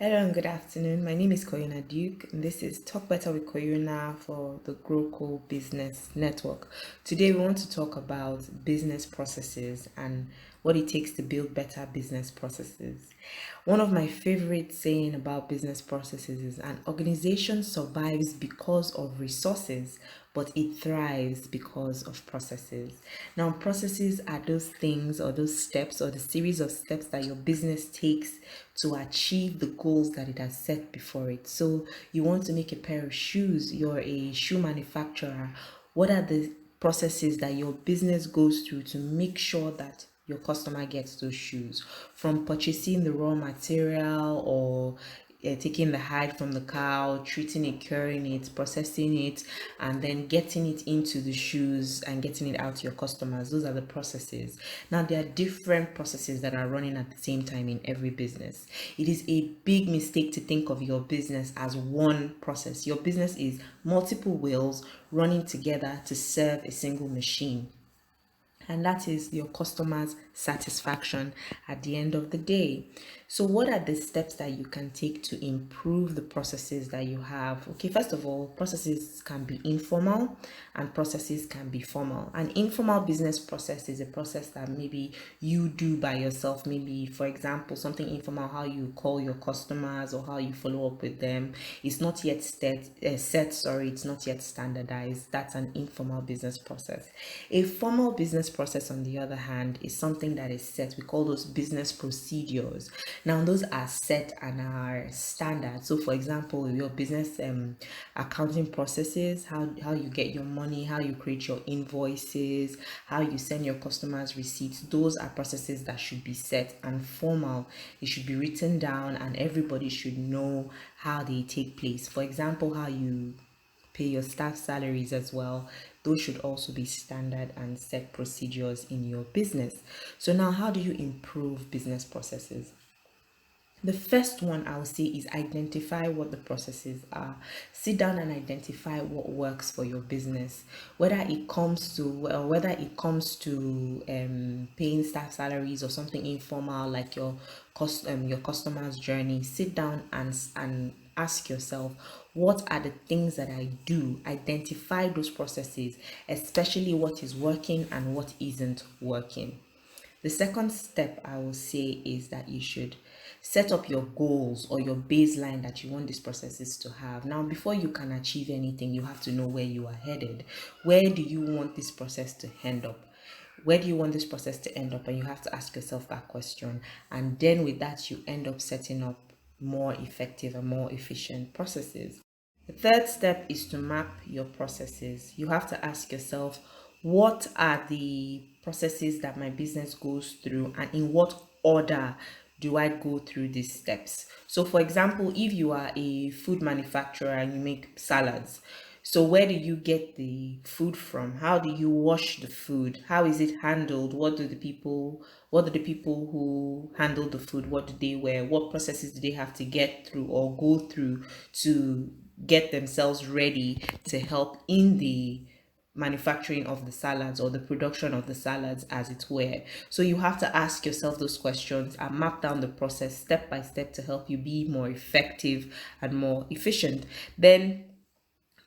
Hello and good afternoon. My name is Koyuna Duke, and this is Talk Better with Koyuna for the GrowCo Business Network. Today, we want to talk about business processes and what it takes to build better business processes. One of my favorite saying about business processes is an organization survives because of resources, but it thrives because of processes. Now, processes are those things or those steps or the series of steps that your business takes to achieve the goals that it has set before it. So, you want to make a pair of shoes, you're a shoe manufacturer. What are the processes that your business goes through to make sure that your customer gets those shoes, from purchasing the raw material or taking the hide from the cow, treating it, curing it, processing it, and then getting it into the shoes and getting it out to your customers. Those are the processes. Now, there are different processes that are running at the same time in every business. It is a big mistake to think of your business as one process. Your business is multiple wheels running together to serve a single machine, and that is your customers' satisfaction at the end of the day. So, what are the steps that you can take to improve the processes that you have? Okay, first of all, processes can be informal and processes can be formal. An informal business process is a process that maybe you do by yourself. Maybe, for example, something informal, how you call your customers or how you follow up with them. It's not yet it's not yet standardized. That's an informal business process. A formal business process, on the other hand, is something that is set. We call those business procedures. Now, those are set and are standard. So, for example, your business accounting processes, how you get your money, how you create your invoices, how you send your customers receipts, those are processes that should be set and formal. It should be written down and everybody should know how they take place. For example, how you pay your staff salaries as well. Those should also be standard and set procedures in your business. So now, how do you improve business processes? The first one I would say is identify what the processes are. Sit down and identify what works for your business. Whether it comes to paying staff salaries or something informal like your customer's journey. Sit down and ask yourself, what are the things that I do? Identify those processes, especially what is working and what isn't working. The second step I will say is that you should set up your goals or your baseline that you want these processes to have. Now, before you can achieve anything, you have to know where you are headed. Where do you want this process to end up? Where do you want this process to end up? And you have to ask yourself that question. And then with that, you end up setting up more effective and more efficient processes. The third step is to map your processes. You have to ask yourself, what are the processes that my business goes through, and in what order do I go through these steps? So, for example, if you are a food manufacturer and you make salads, so where do you get the food from? How do you wash the food? How is it handled? What do the people who handle the food, what do they wear? What processes do they have to get through or go through to get themselves ready to help in the manufacturing of the salads or the production of the salads, as it were? So you have to ask yourself those questions and map down the process step by step to help you be more effective and more efficient. Then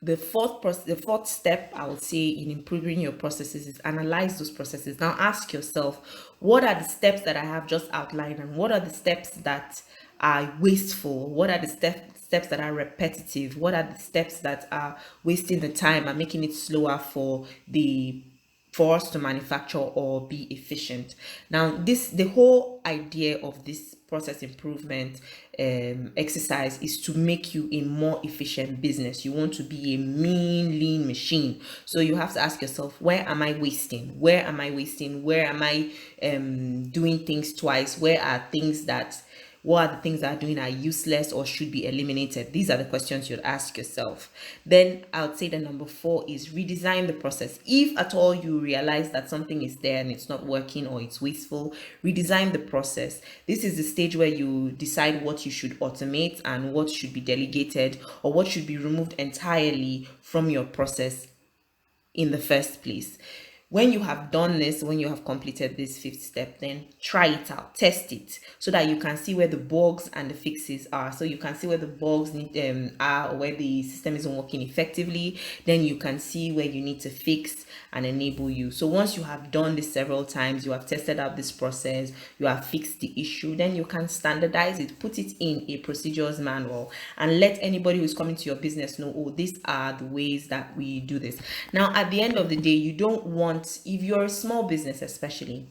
the fourth step I would say in improving your processes is analyze those processes. Now ask yourself, what are the steps that I have just outlined, and what are the steps that are wasteful? What are the steps that are repetitive? What are the steps that are wasting the time and making it slower for us to manufacture or be efficient? Now, the whole idea of this process improvement exercise is to make you a more efficient business. You want to be a mean, lean machine. So you have to ask yourself, where am I wasting? Where am I wasting? Where am I doing things twice? What are the things that are doing are useless or should be eliminated? These are the questions you'd ask yourself. Then I would say the number four is redesign the process. If at all you realize that something is there and it's not working or it's wasteful, redesign the process. This is the stage where you decide what you should automate and what should be delegated or what should be removed entirely from your process in the first place. When you have done this, when you have completed this fifth step, then try it out, test it, so that you can see where the bugs and the fixes are. So you can see where the bugs are, or where the system isn't working effectively. Then you can see where you need to fix and enable you. So once you have done this several times, you have tested out this process, you have fixed the issue, then you can standardize it, put it in a procedures manual, and let anybody who's coming to your business know, oh, these are the ways that we do this. Now, at the end of the day, you don't want, if you're a small business especially,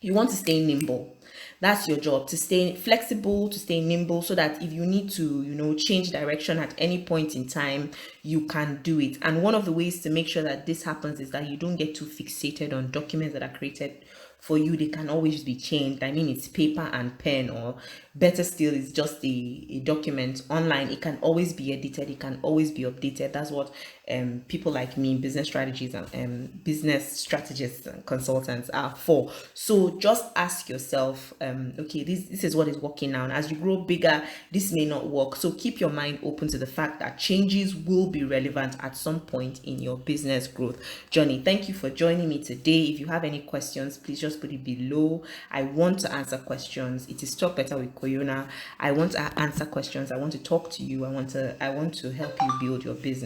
you want to stay nimble. That's your job, to stay flexible, to stay nimble, so that if you need to, change direction at any point in time, you can do it. And one of the ways to make sure that this happens is that you don't get too fixated on documents that are created for you. They can always be changed. I mean, it's paper and pen, or better still, it's just a document online. It can always be edited, it can always be updated. That's what people like me, business strategies and business strategists and consultants, are for. So just ask yourself, okay, this is what is working now, and as you grow bigger, this may not work. So keep your mind open to the fact that changes will be relevant at some point in your business growth journey. Thank you for joining me today. If you have any questions, please just put it below. I want to answer questions. It is Talk Better with Koyona. I want to answer questions. I want to talk to you. I want to help you build your business.